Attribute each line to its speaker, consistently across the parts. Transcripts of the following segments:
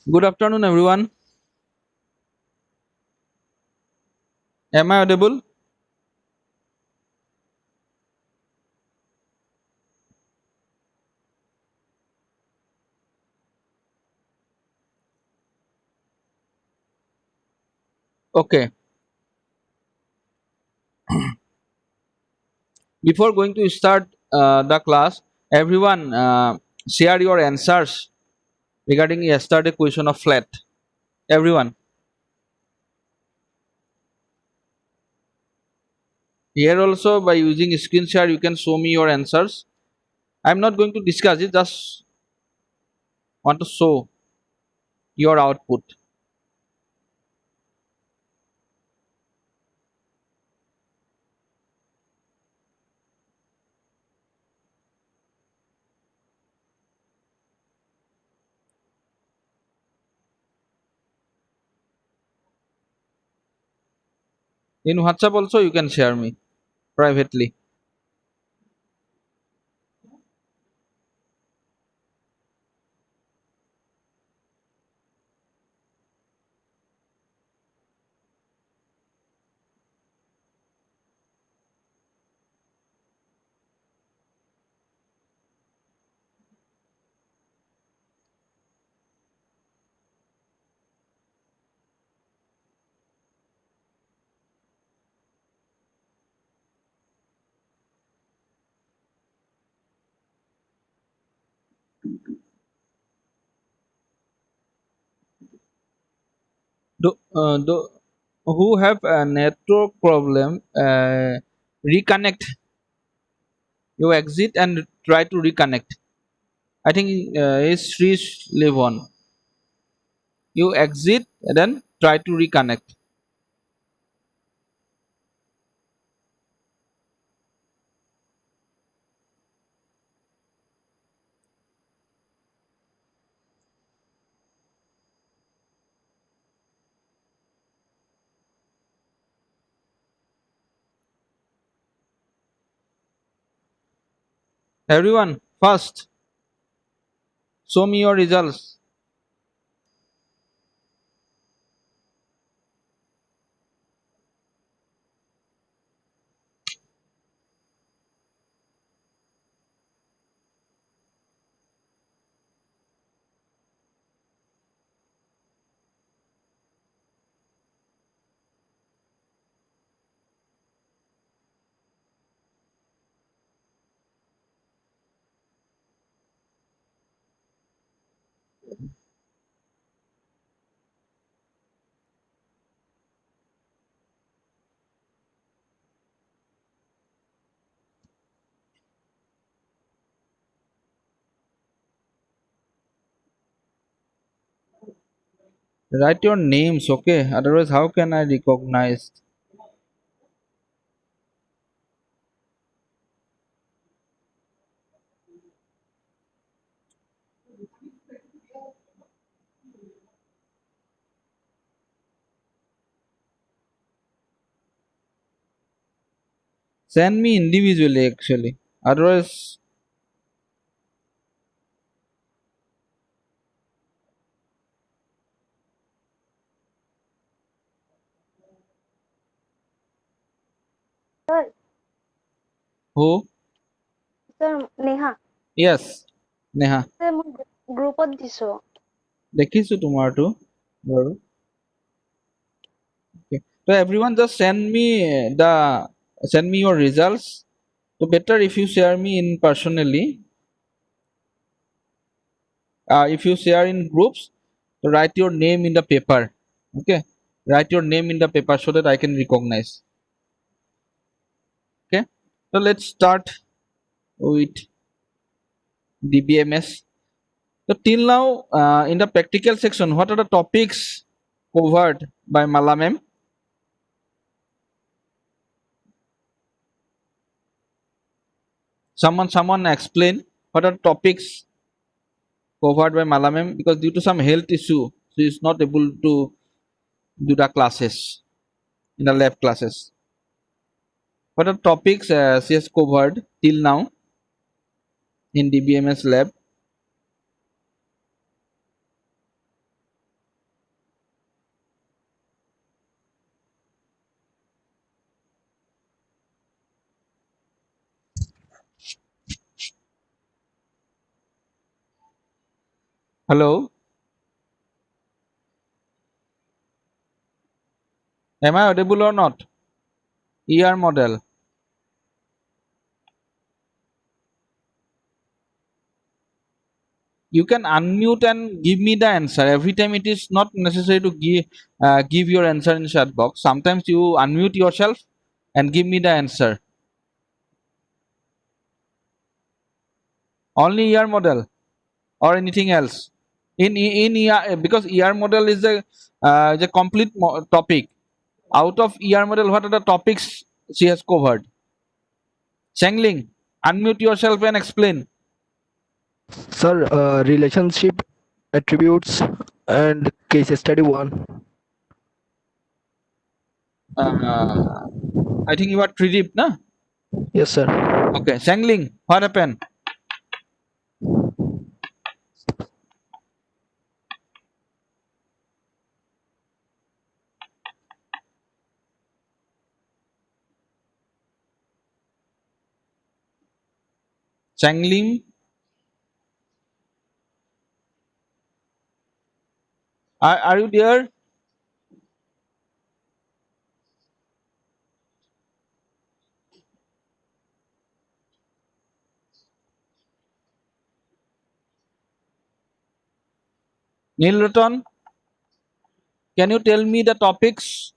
Speaker 1: Good afternoon, everyone. Am I audible? Okay. Before going to start the class, everyone share your answers regarding yesterday question of flat. Everyone. Here also by using screen share, you can show me your answers. I'm not going to discuss it. Just want to show your output. In WhatsApp also, you can share me privately. Do who have a network problem, reconnect. You exit and try to reconnect. I think it's Sri live on. You exit and then try to reconnect. Everyone, first, show me your results. Write your names, okay? Otherwise, how can I recognize? Send me individually, actually. Otherwise,
Speaker 2: Sir,
Speaker 1: who?
Speaker 2: sir, Neha,
Speaker 1: Yes, Neha.
Speaker 2: sir, মই গ্ৰুপত দিছো।
Speaker 1: দেখিছো তোমাৰটো বাৰু। Okay. So everyone just send me your results. So better if you share me in personally. If you share in groups, so write your name in the paper. Okay, write your name in the paper so that I can recognize. Okay, so let's start with DBMS. So till now, in the practical section, what are the topics covered by Mala ma'am? Someone explain what are the topics covered by Mala ma'am, because due to some health issue, she is not able to do the classes in the lab classes. What are topics she has covered till now in DBMS lab? Hello, am I audible or not? ER model. You can unmute and give me the answer. Every time it is not necessary to give your answer in chat box. Sometimes you unmute yourself and give me the answer. Only ER model or anything else? In ER, because ER model is the complete topic. Out of ER model, what are the topics she has covered? Changling, unmute yourself and explain.
Speaker 3: Sir, relationship attributes and case study 1.
Speaker 1: Uh, I think you are three deep, na?
Speaker 3: Yes, sir.
Speaker 1: Okay, Changling, what happened? Changling, are you there? Neil Ratan, can you tell me the topics?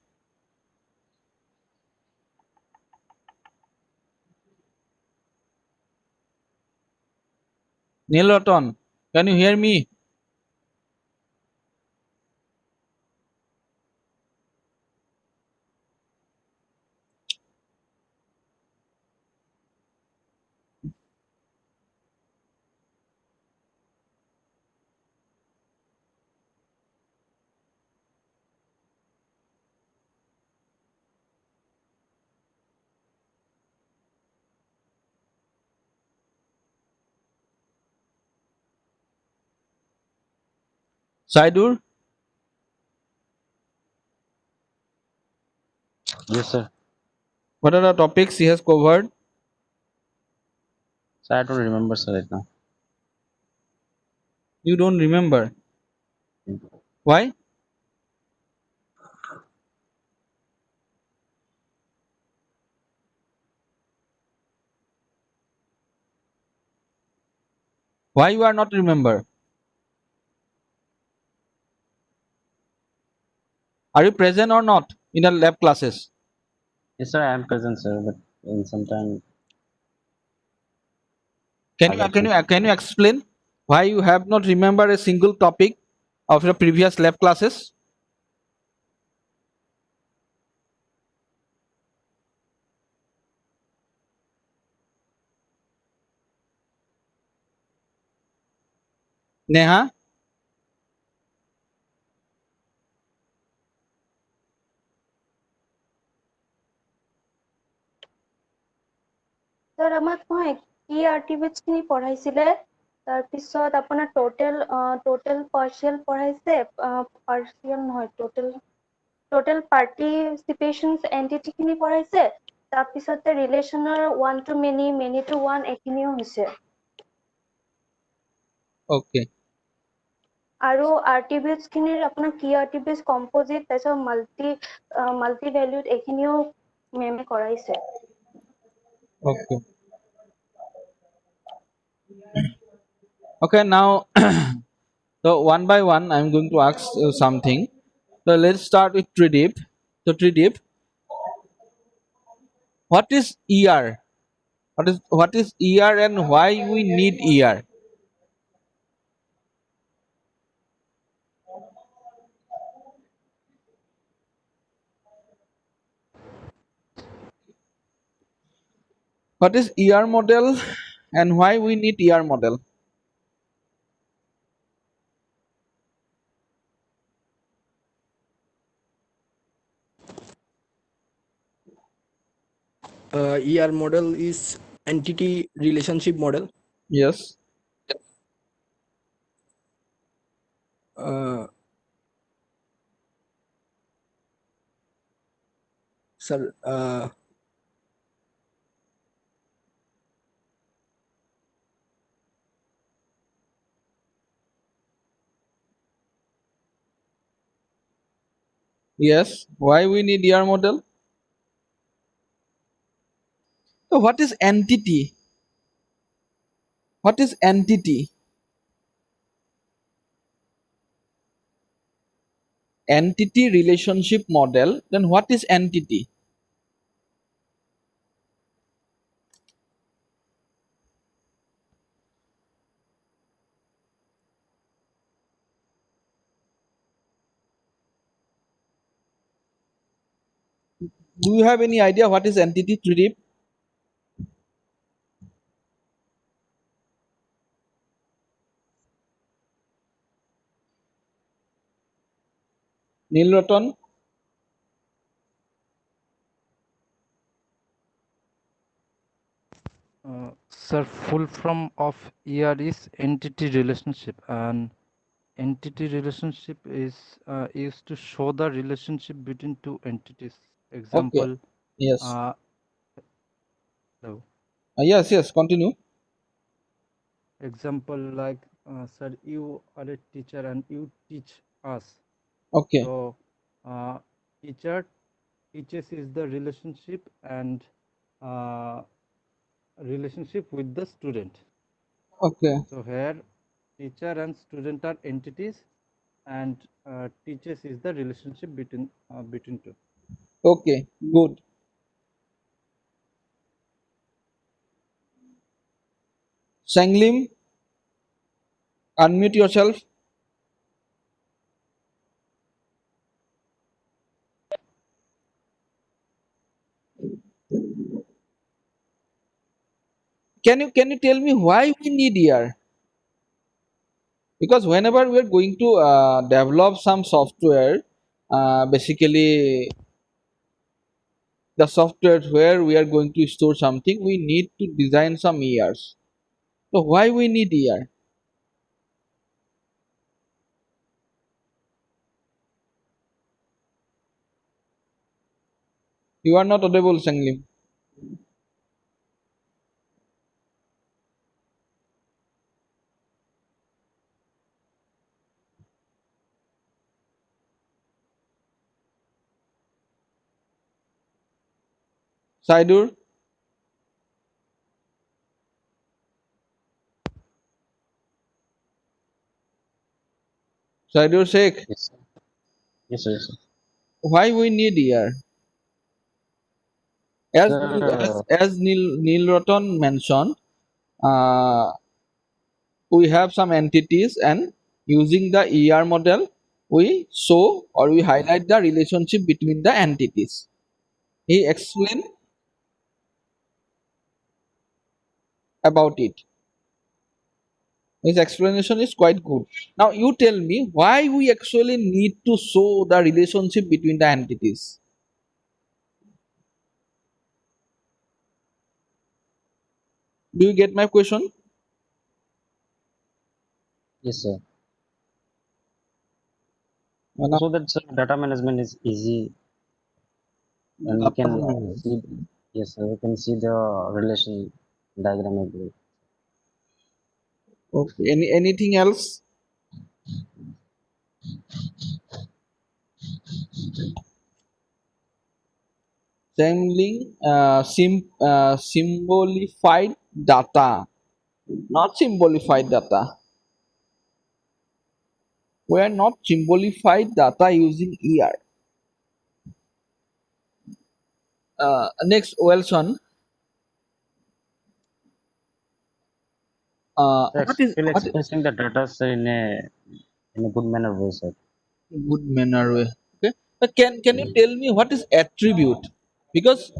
Speaker 1: Neil Ratan, can you hear me? Saidur,
Speaker 4: Yes, sir.
Speaker 1: what are the topics he has covered?
Speaker 4: So I don't remember, sir, right now.
Speaker 1: You don't remember. Why? Why you are not remember? Are you present or not in the lab classes?
Speaker 4: Yes, sir, I am present, sir, but in some time
Speaker 1: Can
Speaker 4: I
Speaker 1: you
Speaker 4: got
Speaker 1: can
Speaker 4: sick.
Speaker 1: you can you explain why you have not remembered a single topic of your previous lab classes? Neha,
Speaker 2: Sir, আমাক নহয় কি আৰ্টিফিক্স খিনি পঢ়াইছিলে তাৰপিছত আপোনাৰ টোটেল partial পঢ়াইছে partial নহয় টোটেল পাৰ্টিচিপেশ্যনছ entity খিনি পঢ়াইছে তাৰপিছতে ৰিলেশ্যনৰ one to many many to one এইখিনিও হৈছে
Speaker 1: okay,
Speaker 2: আৰু আৰ্টিফিক্স খিনিৰ আপোনাৰ কি আৰ্টিফিক্স কম্পজিট তাৰপিছত মাল্টি ভেলিউড এইখিনিও মেমে কৰাইছে
Speaker 1: okay, okay. Now, so one by one, I'm going to ask something. So let's start with Tridip. So Tridip, what is ER? What is ER and why we need ER? What is ER model and why we need ER model?
Speaker 3: ER model is entity relationship model.
Speaker 1: Yes.
Speaker 3: Uh, Sir,
Speaker 1: Yes. Why we need ER model? So what is entity? What is entity? Entity relationship model. Then what is entity? Do you have any idea what is entity, Tridip? Nilroton?
Speaker 5: Sir, full form of ER is entity relationship, and entity relationship is used to show the relationship between two entities.
Speaker 1: Okay.
Speaker 5: Example,
Speaker 1: Yes.
Speaker 5: uh, hello.
Speaker 1: Yes, yes. Continue.
Speaker 5: Example like, sir, you are a teacher and you teach us.
Speaker 1: Okay.
Speaker 5: So, teacher teaches is the relationship and uh, relationship with the student.
Speaker 1: Okay.
Speaker 5: So here, teacher and student are entities, and teachers is the relationship between two.
Speaker 1: Okay. Good. Sanglim, unmute yourself. Can you tell me why we need ER? Because whenever we are going to develop some software, basically the software where we are going to store something, we need to design some ERs. So why we need ER? You are not audible, Sanglim. Saidur, Saidur Sheikh,
Speaker 4: Yes, sir. Yes, sir. Yes, sir.
Speaker 1: why we need ER? As
Speaker 4: Sir,
Speaker 1: Neil Roton mentioned, uh, we have some entities, and using the ER model, we show or we highlight the relationship between the entities. He explained about it. His explanation is quite good. Now you tell me why we actually need to show the relationship between the entities. Do you get my question?
Speaker 4: yes, sir.
Speaker 1: Now,
Speaker 4: So that sir, data management is easy, and we can see. Yes, sir. We can see the relation diagram ability.
Speaker 1: okay. Anything else? Sampling symbolified data, not symbolified data. We are not symbolified data using ER. Next, Wilson.
Speaker 4: So
Speaker 1: What is
Speaker 4: actually
Speaker 1: what is
Speaker 4: expressing the data sir, in a good manner way, sir.
Speaker 1: good manner way? Okay. But can you tell me what is attribute? Because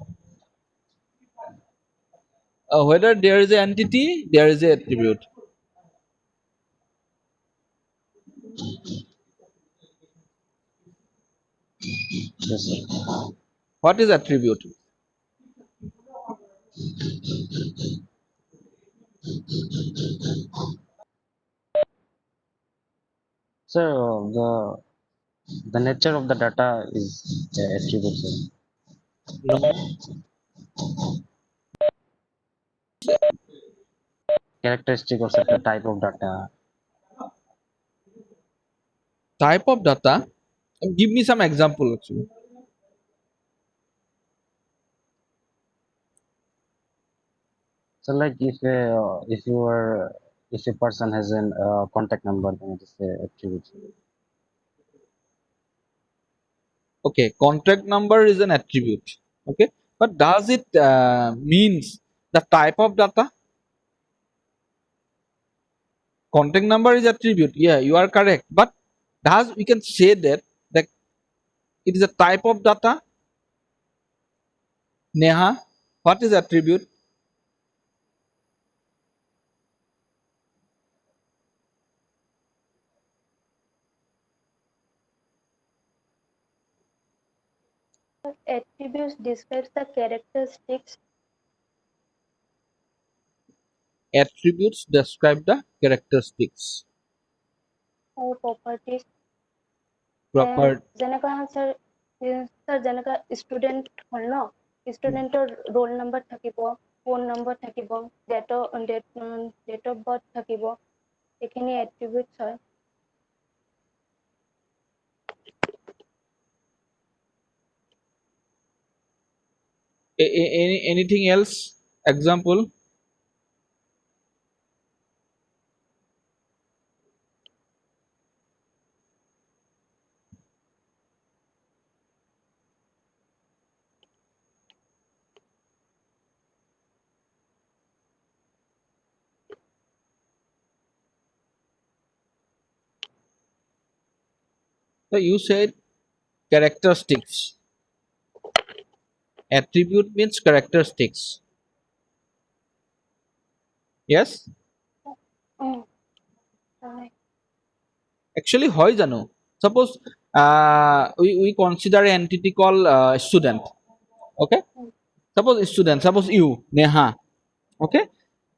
Speaker 1: whether there is an entity, there is a attribute.
Speaker 4: Yes, sir.
Speaker 1: What is attribute?
Speaker 4: So the nature of the data is the attribute, sir.
Speaker 1: No.
Speaker 4: Characteristic or certain type of data.
Speaker 1: Type of data. Give me some example actually.
Speaker 4: So like if a person has an contact number, then it is a attribute.
Speaker 1: Okay, contact number is an attribute. Okay, but does it means the type of data? Contact number is attribute. Yeah, you are correct. But does we can say that it is a type of data? Neha, what is attribute?
Speaker 2: Attributes describes the characteristics
Speaker 1: Attributes describe the characteristics.
Speaker 2: or properties.
Speaker 1: Proper.
Speaker 2: যেনেকা sir sir যেনেকা student হ'ল ন, ষ্টুডেণ্টৰ roll number থাকিব, phone number থাকিব, date of birth থাকিব, এইখিনি attributes হয়।
Speaker 1: Anything else? Example. So you said characteristics. Attribute means characteristics. Yes? Actually, hoy jano. Suppose we consider an entity called student. Okay? Suppose you, Neha. Okay?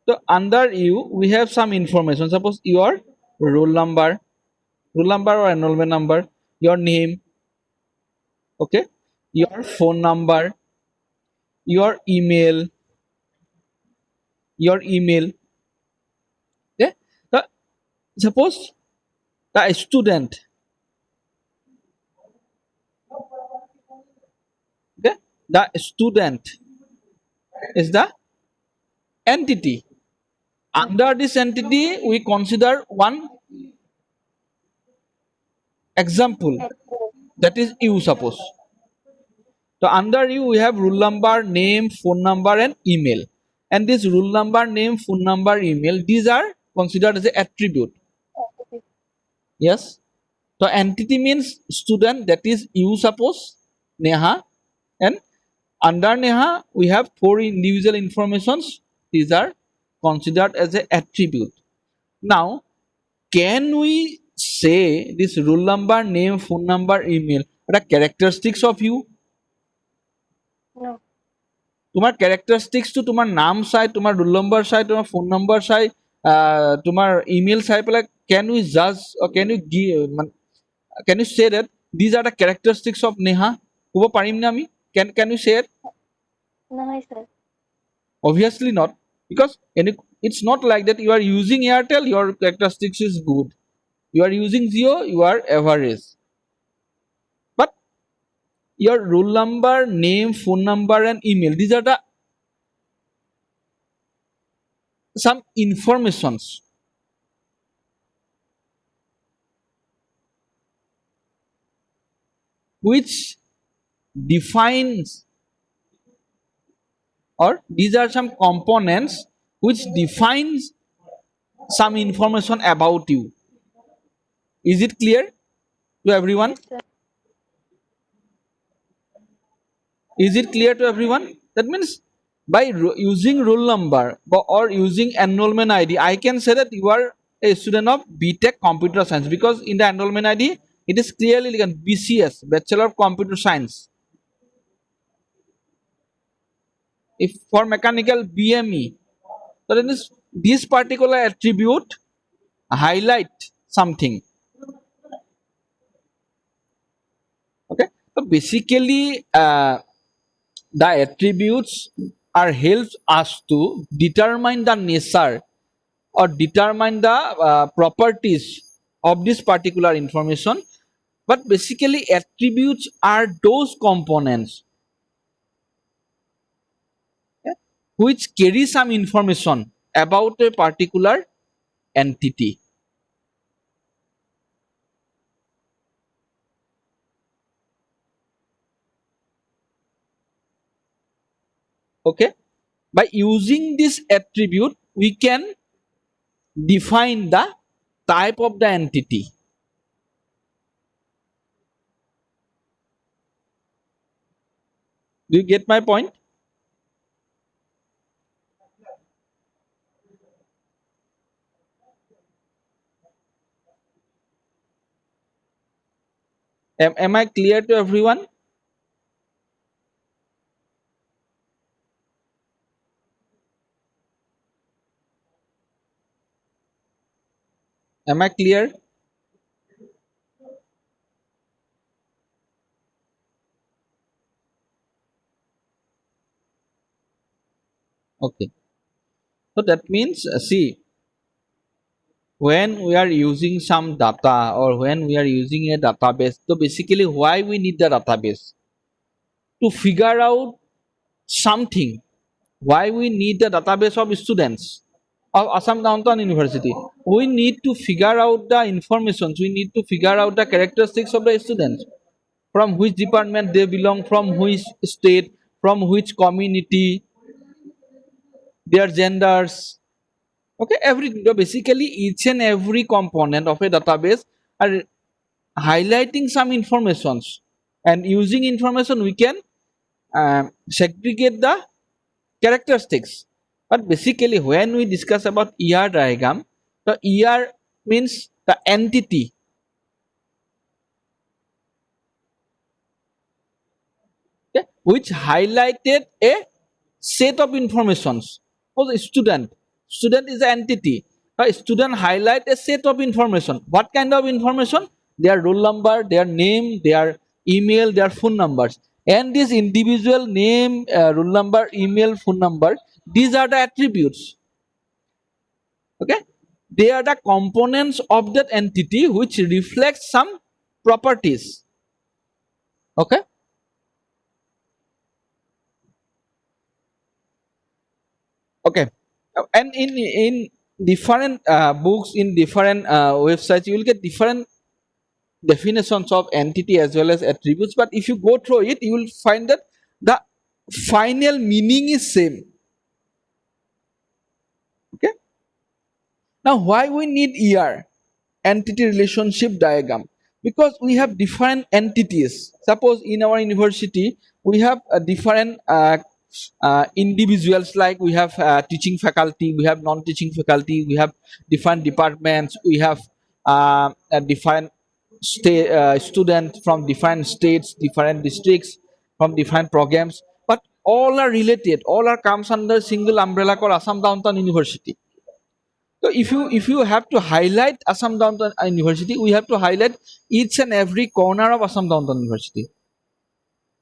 Speaker 1: So under you, we have some information. Suppose your roll number or enrollment number, your name, okay, your phone number, your email, okay. So suppose the student, okay, the student is the entity. Under this entity, we consider one example, that is you. Suppose so under you we have rule number, name, phone number, and email. And this rule number, name, phone number, email, these are considered as an attribute. Yes. So entity means student, that is you, suppose Neha, and under Neha we have four individual informations. These are considered as an attribute. Now, can we say this rule number, name, phone number, email are the characteristics of you?
Speaker 2: No.
Speaker 1: তোমার ক্যারেক্টারিস্টিক্সটো তোমাৰ নাম চাই, তোমাৰ roll number চাই, তোমাৰ phone number চাই, তোমাৰ email চাই পেলাই কেন ইউ জাজ can you say that these are the characteristics of Neha? ক'ব পাৰিমনে আমি? Can you say it?
Speaker 2: নহয় sir.
Speaker 1: Obviously not, because it's not like that you are using Airtel, your characteristics is good. You are using Jio, you are average. But your roll number, name, phone number, and email, these are the some informations which defines, or these are some components which defines some information about you. Is it clear to everyone?
Speaker 2: Yes, sir.
Speaker 1: Is it clear to everyone? That means by using roll number or using enrollment ID, I can say that you are a student of BTech Computer Science, because in the enrollment ID it is clearly written BCS, Bachelor of Computer Science. If for mechanical BME, so then this particular attribute highlight something. Okay, so basically the attributes are helps us to determine the nature or determine the properties of this particular information. But basically, attributes are those components, okay, which carry some information about a particular entity. Okay, by using this attribute, we can define the type of the entity. Do you get my point? Am I clear to everyone? Am I clear? Okay. So that means, see, when we are using some data or when we are using a database, so basically why we need the database? To figure out something. Why we need the database of students of Assam Downtown University? We need to figure out the information. We need to figure out the characteristics of the students, from which department they belong, from which state, from which community, their genders. Okay, basically each and every component of a database are highlighting some informations, and using information we can segregate the characteristics. But basically, when we discuss about ER diagram, the ER means the entity, okay, which highlighted a set of informations. For the student is an entity. A student highlight a set of information. What kind of information? Their roll number, their name, their email, their phone numbers. And this individual name, roll number, email, phone number, these are the attributes. Okay, they are the components of that entity which reflect some properties. Okay, okay. And in different books, in different websites, you will get different definitions of entity as well as attributes. But if you go through it, you will find that the final meaning is same. Okay, now why we need ER, entity relationship diagram? Because we have different entities. Suppose in our university we have different individuals, like we have teaching faculty, we have non-teaching faculty, we have different departments, we have a different state students from different states, different districts, from different programs, but all are related, all are comes under single umbrella called Assam Downtown University. So if you have to highlight Assam Downtown University, we have to highlight each and every corner of Assam Downtown University.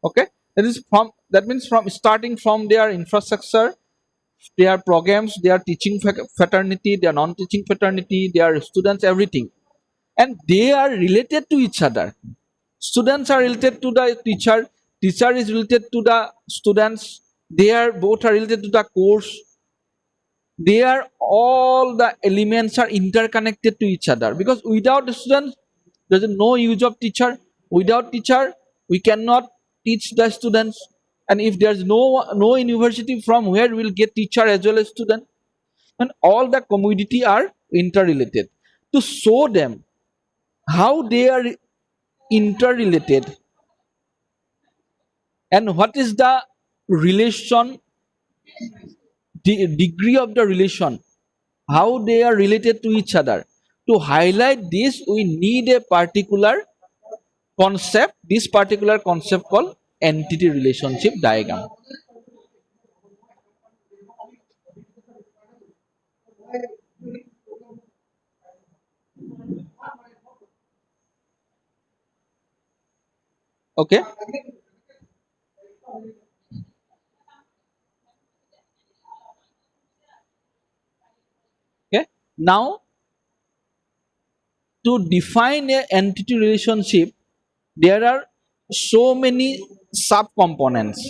Speaker 1: Okay, that means from starting from their infrastructure, their programs, their teaching fraternity, their non-teaching fraternity, their students, everything, and they are related to each other. Students are related to the teacher. Teacher is related to the students. They are both are related to the course. They are all the elements are interconnected to each other, because without the students there is no use of teacher. Without teacher we cannot teach the students, and if there's no university, from where we'll get teacher as well as student? And all the commodity are interrelated. To show them how they are interrelated and what is the relation, the degree of the relation, how they are related to each other. To highlight this, we need a particular concept, this particular concept called entity relationship diagram. Okay, okay. Now, to define a entity relationship, there are so many sub-components.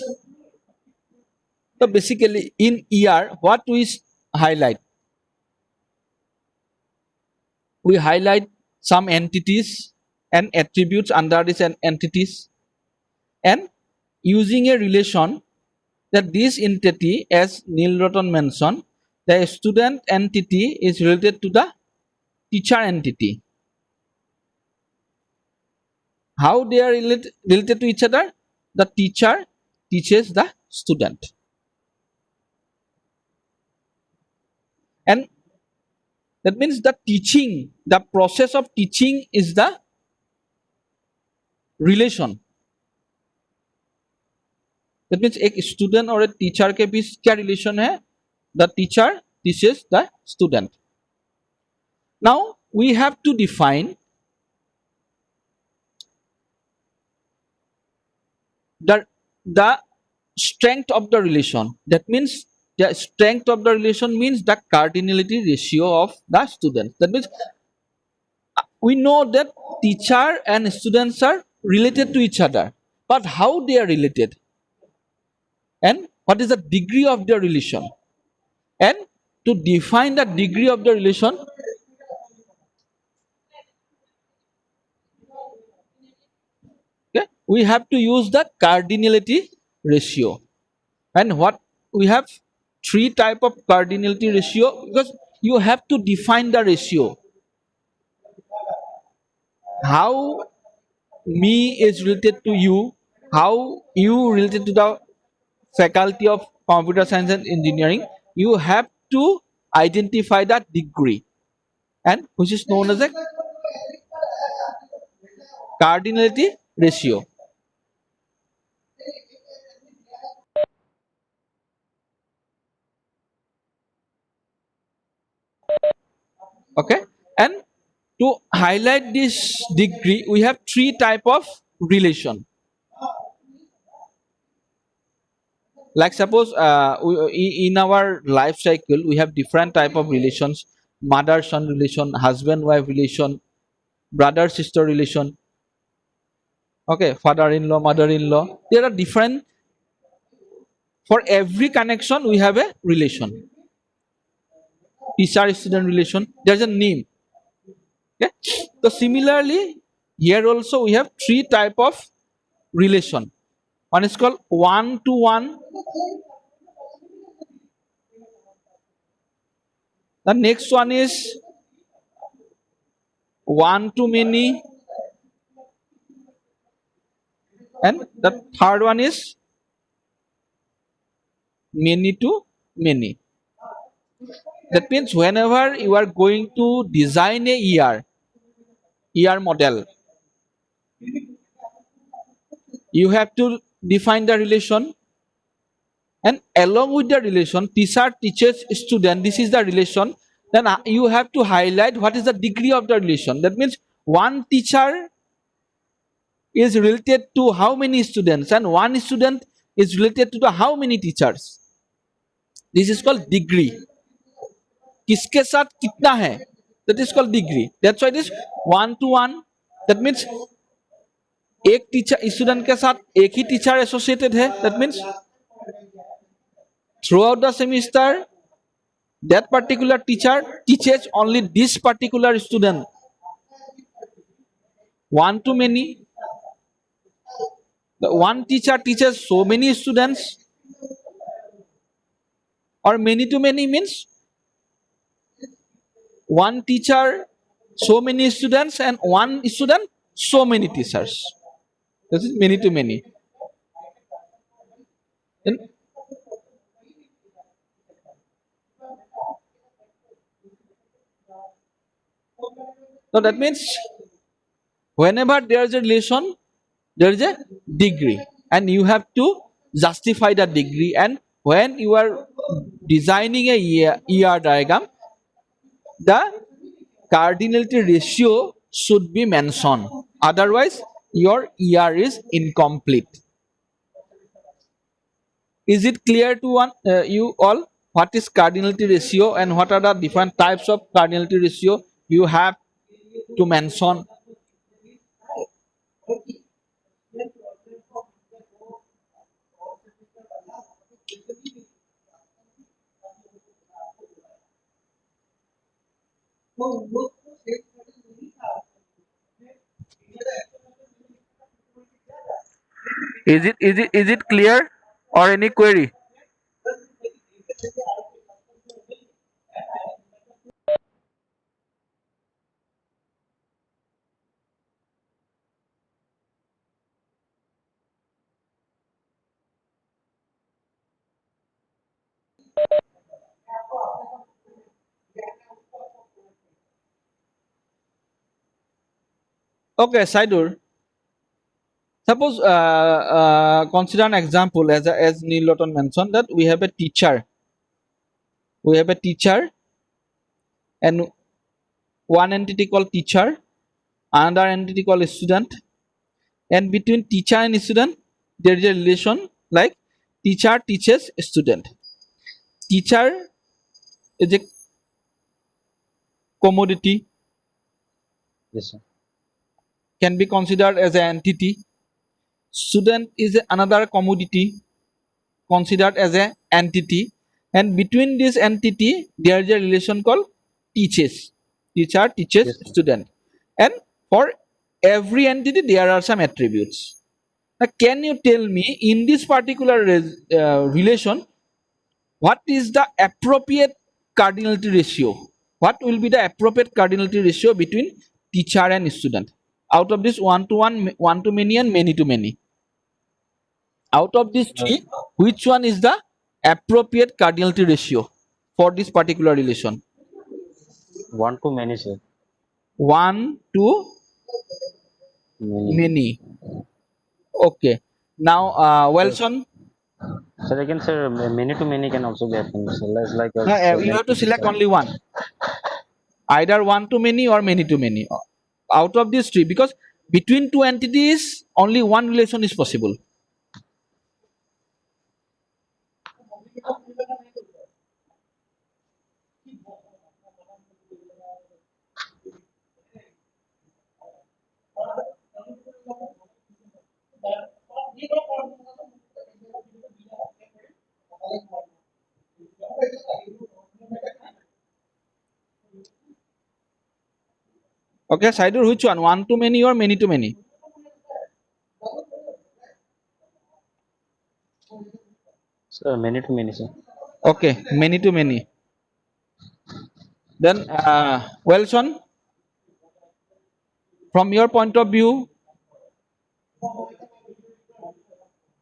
Speaker 1: So basically in ER, what we highlight? We highlight some entities and attributes under these entities, and using a relation that this entity, as Neil Rotten mentioned, the student entity is related to the teacher entity. How they are related to each other? The teacher teaches the student, and that means the teaching, the process of teaching is the relation. That means एक student और एक teacher के बीच क्या relation है? The teacher teaches the student. Now we have to define the strength of the relation. That means the strength of the relation means the cardinality ratio of the student. That means we know that teacher and students are related to each other, but how they are related and what is the degree of their relation, and to define the degree of the relation, okay, we have to use the cardinality ratio. And what we have, three type of cardinality ratio, because you have to define the ratio. How me is related to you, how you related to the faculty of computer science and engineering, you have to identify that degree, and which is known as a cardinality ratio. Okay, and to highlight this degree, we have three type of relation. Like suppose in our life cycle we have different type of relations: mother son relation, husband wife relation, brother sister relation, okay, father in law mother in law. There are different, for every connection we have a relation. Teacher student relation, there's a name. Okay, so similarly here also we have three type of relation. One is called one to one, the next one is one to many, and the third one is many to many. That means whenever you are going to design a ER model, you have to define the relation, and along with the relation, teacher teaches student, this is the relation. Then you have to highlight what is the degree of the relation. That means one teacher is related to how many students, and one student is related to the how many teachers. This is called degree. किसके साथ कितना है, that is called degree. That's why it is one to one. That means एक teacher student के साथ एक ही teacher associated है. That means throughout the semester that particular teacher teaches only this particular student. One to many, the one teacher teaches so many students, or many to many means one teacher so many students and one student so many teachers. This is many to many. And so that means whenever there is a relation, there is a degree, and you have to justify the degree. And when you are designing a ER diagram, the cardinality ratio should be mentioned. Otherwise, your ER is incomplete. Is it clear to you all what is cardinality ratio and what are the different types of cardinality ratio you have to mention? Is it clear or any query? Okay, Saidur. Suppose consider an example as Neil Lawton mentioned that we have a teacher. We have a teacher and one entity called teacher, another entity called student, and between teacher and student there is a relation like teacher teaches student. Teacher is a commodity,
Speaker 4: Yes, sir.
Speaker 1: can be considered as an entity. Student is another commodity considered as an entity, and between this entity there is a relation called teaches. Teacher teaches
Speaker 4: Yes, sir.
Speaker 1: student, and for every entity there are some attributes. Now, can you tell me in this particular relation what is the appropriate cardinality ratio? What will be the appropriate cardinality ratio between teacher and student? Out of this one to one, one to many, and many to many. Out of these
Speaker 4: Uh,
Speaker 1: three, which one is the appropriate cardinality ratio for this particular relation?
Speaker 4: One to many, sir.
Speaker 1: One to
Speaker 4: Many.
Speaker 1: many. Okay. Now,
Speaker 4: Sir,
Speaker 1: Wilson,
Speaker 4: sir, again, sir, many to many can also be happen. So let's like
Speaker 1: now,
Speaker 4: us
Speaker 1: you
Speaker 4: many
Speaker 1: have to
Speaker 4: to
Speaker 1: select
Speaker 4: teacher.
Speaker 1: only one, either one to many or many to many. Out of these three, because between two entities, only one relation is possible. Okay, Saidur, which one? One to many or many to many?
Speaker 4: Sir, many to many, sir.
Speaker 1: Okay, many to many. Then, Wilson, from your point of view,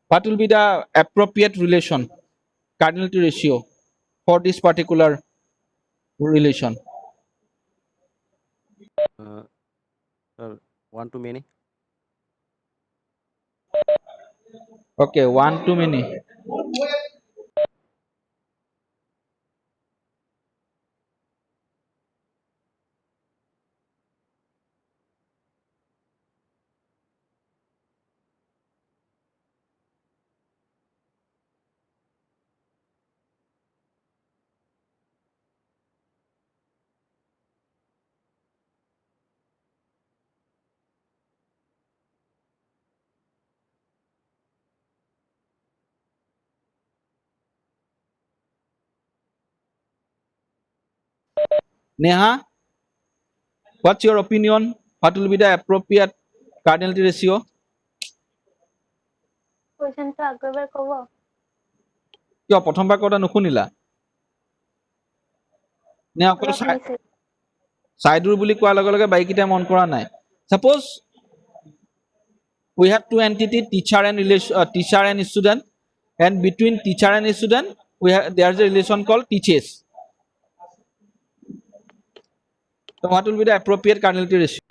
Speaker 1: what will be the appropriate relation, cardinality ratio for this particular relation?
Speaker 6: Uh, one to many.
Speaker 1: Okay, one to many. Neha, what's your opinion? What will be the appropriate cardinality ratio?
Speaker 2: কুৱেশ্যনটো আকৌ এবাৰ ক'ব।
Speaker 1: কিয় প্ৰথমবাৰ কথা নুশুনিলা নে অকল
Speaker 2: অলপ মিছ
Speaker 1: চাইডুৰ বুলি কোৱাৰ লগে লগে বাকীকেইটা মন কৰা নাই suppose we have two entity teacher and relation teacher and student, and between teacher and student we have there's a relation called teaches. So what will be the appropriate cardinality ratio?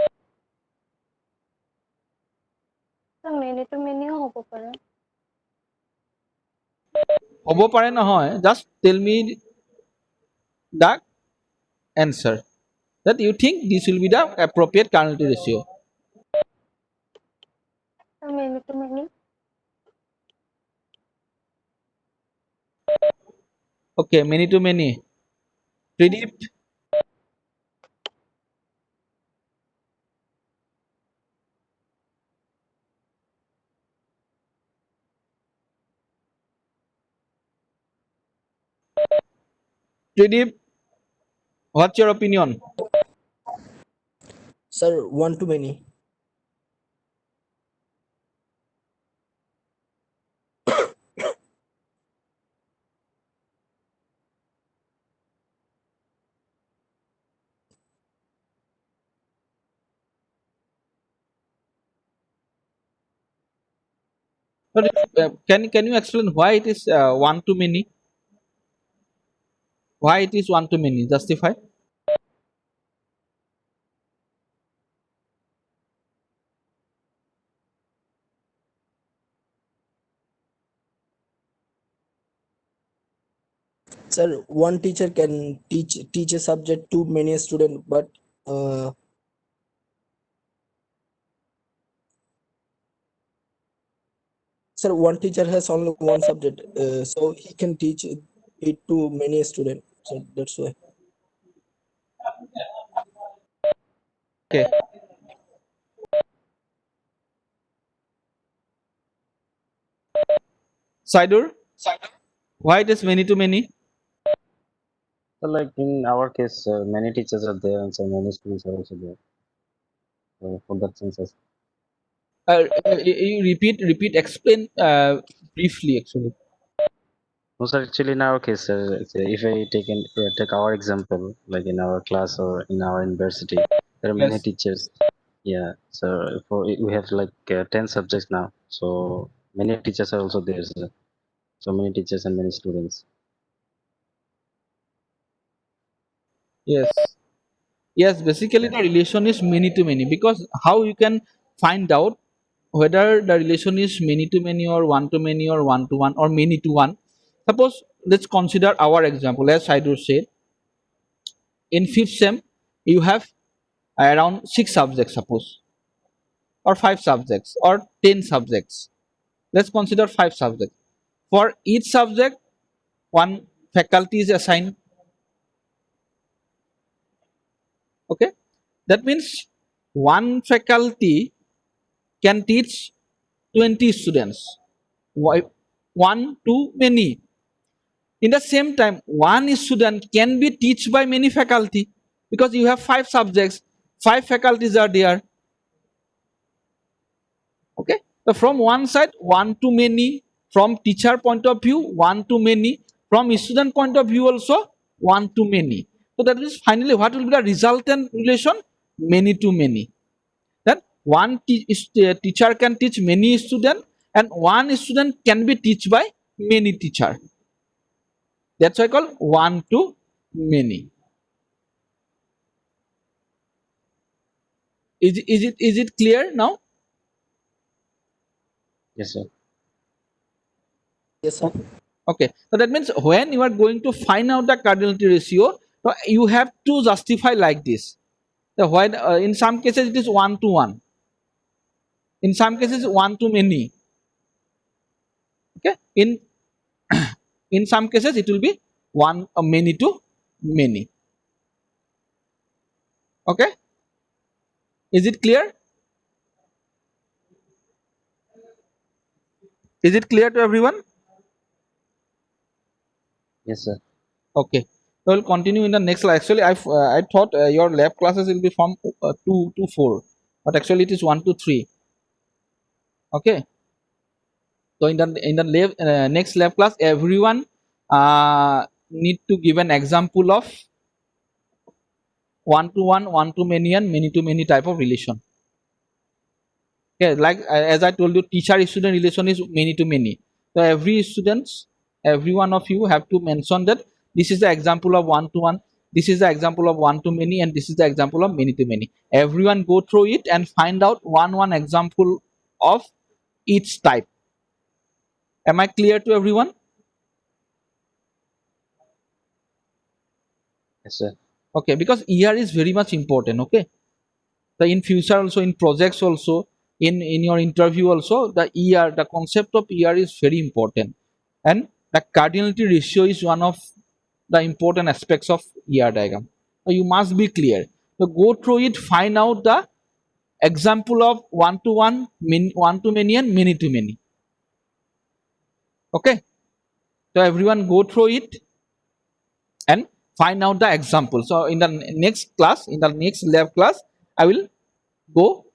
Speaker 2: Many to মেনিও হ'ব পাৰে।
Speaker 1: হ'ব পাৰে নহয়, just tell me the answer that you think this will be the appropriate cardinality ratio.
Speaker 2: Many two many.
Speaker 1: Okay, many to many. Tridip, Tridip, what's your opinion?
Speaker 3: Sir, one to many.
Speaker 1: But can you explain why it is one to many? Why it is one to many? Justify.
Speaker 3: Sir, one teacher can teach a subject to many students, but sir, one teacher has only one subject, so he can teach it to many students. So that's why.
Speaker 1: Okay. Sidur, why it is many to many?
Speaker 4: So like in our case, many teachers are there and so many students are also there. So for that sense,
Speaker 1: You repeat, explain briefly actually.
Speaker 4: no, sir, actually in our case, actually, if I take our example, like in our class or in our university, there are many
Speaker 1: Yes.
Speaker 4: teachers. Yeah, so we have like 10 subjects now. So many teachers are also there. So many teachers and many students.
Speaker 1: Yes. Yes, basically
Speaker 4: Yeah.
Speaker 1: the relation is many to many, because how you can find out whether the relation is many to many or one to many or one to one or many to one. Suppose let's consider our example. As Saidur said, in fifth sem you have around six subjects, suppose, or five subjects or 10 subjects. Let's consider five subjects. For each subject, one faculty is assigned. Okay, that means one faculty can teach 20 students. Why? One to many. In the same time, one student can be taught by many faculty, because you have five subjects, five faculties are there. Okay, so from one side, one to many, from teacher point of view, one to many, from student point of view also, one to many. So that means finally what will be the resultant relation? Many to many. That one teacher can teach many students, and one student can be taught by many teacher. That's why I call one to many. Is it clear now?
Speaker 4: Yes, sir.
Speaker 3: Yes, sir.
Speaker 1: Okay, so that means when you are going to find out the cardinality ratio, so you have to justify like this. So when in some cases it is one to one, in some cases one to many. Okay, in some cases it will be one many to many. Okay, is it clear? Is it clear to everyone?
Speaker 4: Yes, sir.
Speaker 1: Okay, so we'll continue in the next slide. Actually, I thought your lab classes will be from 2 to 4, but actually it is 1 to 3. Okay, so in the next lab class, everyone need to give an example of one to one, one to many, and many to many type of relation. Okay, like as I told you, teacher student relation is many to many. So every one of you have to mention that this is the example of one to one, this is the example of one to many, and this is the example of many to many. Everyone go through it and find out one example of each type. Am I clear to everyone?
Speaker 4: Yes, sir.
Speaker 1: Okay, because ER is very much important. Okay, so in future also, in projects also, in your interview also, the the concept of ER is very important, and the cardinality ratio is one of the important aspects of ER diagram. So you must be clear. So go through it, find out the example of one to one, one to many, and many to many. Okay, so everyone go through it and find out the example. So in the next class, in the next lab class, I will go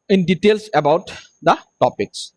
Speaker 1: in details about the topics.